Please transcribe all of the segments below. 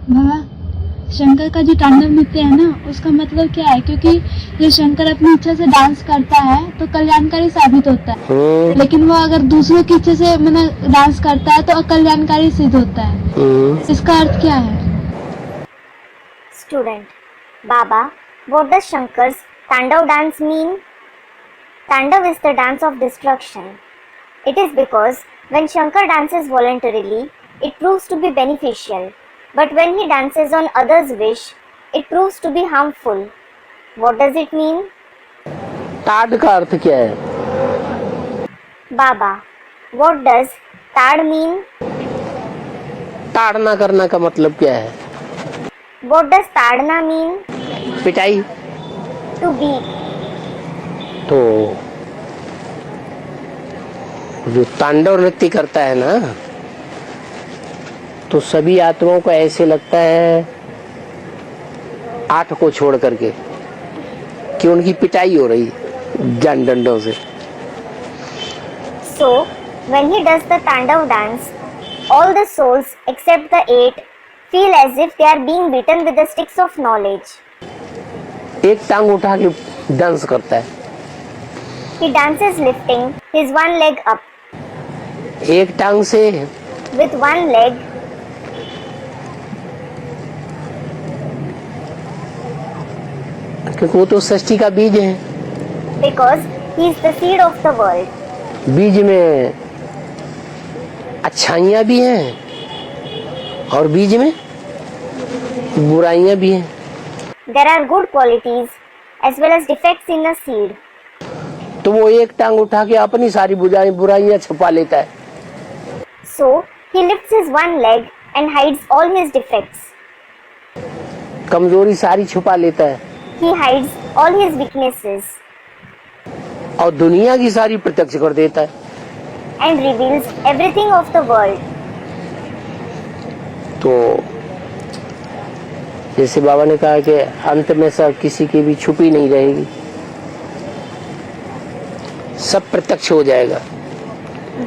बाबा, शंकर का जो तांडव नृत्य है ना, उसका मतलब क्या है? क्योंकि जब शंकर अपनी इच्छा से डांस करता है तो कल्याणकारी साबित होता है, लेकिन वो अगर दूसरों की इच्छा से डांस करता है तो अकल्याणकारी सिद्ध होता है। इसका अर्थ क्या है? Student: Baba, what does Shankar's Tandav dance mean? Tandav is the dance of destruction. It is because when Shankar dances voluntarily, it proves to be beneficial. But when he dances on others' wish, it proves to be harmful. What does it mean? ताड़ का अर्थ क्या है? Baba, what does tad mean? ताड़ना करना का मतलब क्या है? What does tadna mean? पिटाई। To beat. तो जो तांडव नृत्य करता है ना, तो सभी आत्माओं को ऐसे लगता है 8 को छोड़ करके कि उनकी पिटाई हो रही ज्ञान डंडों से। So, when he does the Tandav dance, all the souls except the 8 feel as if they are being beaten with the sticks of knowledge. एक टांग उठा के डांस करता है। He dances lifting his one leg up. एक टांग से With one leg, क्योंकि वो तो सृष्टि का बीज है। because he is the seed of the world. बीज में अच्छाइयाँ भी हैं और बीज में बुराइयाँ भी हैं। There are good qualities as well as defects in the seed. तो वो एक टांग उठा के अपनी सारी बुराइयाँ छुपा लेता है। So, he lifts his one leg and hides all his defects. कमजोरी सारी छुपा लेता है He hides all his weaknesses और दुनिया की सारी प्रत्यक्ष कर देता है। and reveals everything of the world. तो जैसे बाबा ने कहा कि अंत में सब किसी की भी छुपी नहीं रहेगी, सब प्रत्यक्ष हो जाएगा।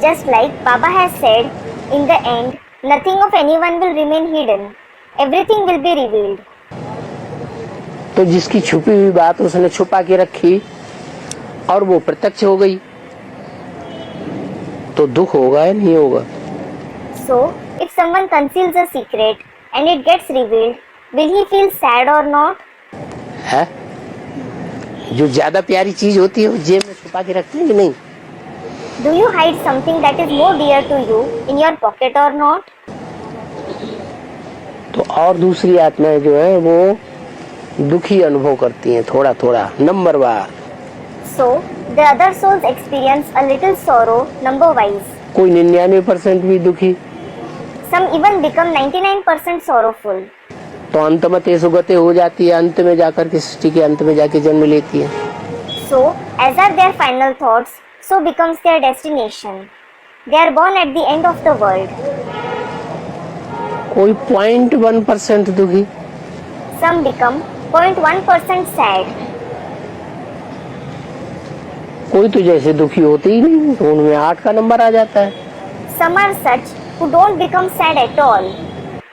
Just like Baba has said, in the end, nothing of anyone will remain hidden. Everything will be revealed. तो जिसकी छुपी हुई बात उसने छुपा के रखी और वो प्रत्यक्ष हो गई, तो दुख होगा या नहीं होगा? So, if someone conceals a secret and it gets revealed, will he feel sad or not? है? जो ज्यादा प्यारी चीज होती है वो जेब में छुपा के रखते हैं कि नहीं? Do you hide something that is more dear to you in your pocket or not? तो और दूसरी आत्माएं जो है वो दुखी अनुभव करती हैं थोड़ा थोड़ा नंबरवार। So, the other souls experience a little sorrow number wise. कोई 99% भी दुखी, Some even become 99% sorrowful. तो अंतमते सुगते हो जाती है, अंत में जाकर के सृष्टि के अंत में जाके जन्म लेती है। So, as are their final thoughts, so becomes their destination. They are born at the end of the world. कोई 0.1% दुखी, Some become 0.1% sad. कोई तो जैसे दुखी होते ही नहीं, तो उनमें 8 का नंबर आ जाता है। Some are such who don't become sad at all.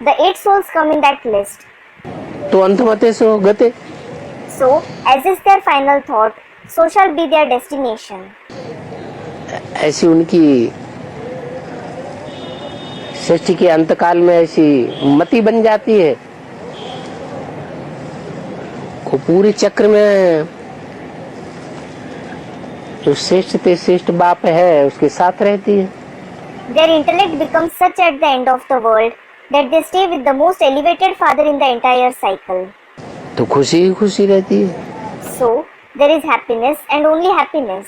The 8 souls come in that list. तो अंतमते सुगते, So, as is their final thought, so shall be their destination. ऐसी उनकी सृष्टि के अंतकाल में ऐसी मति बन जाती है, वो पूरे चक्र में जो श्रेष्ठ ते श्रेष्ठ बाप है उसके साथ रहती है। Their intellect becomes such at the end of the world that they stay with the most elevated father in the entire cycle. तो खुशी ही खुशी रहती है। So, there is happiness and only happiness.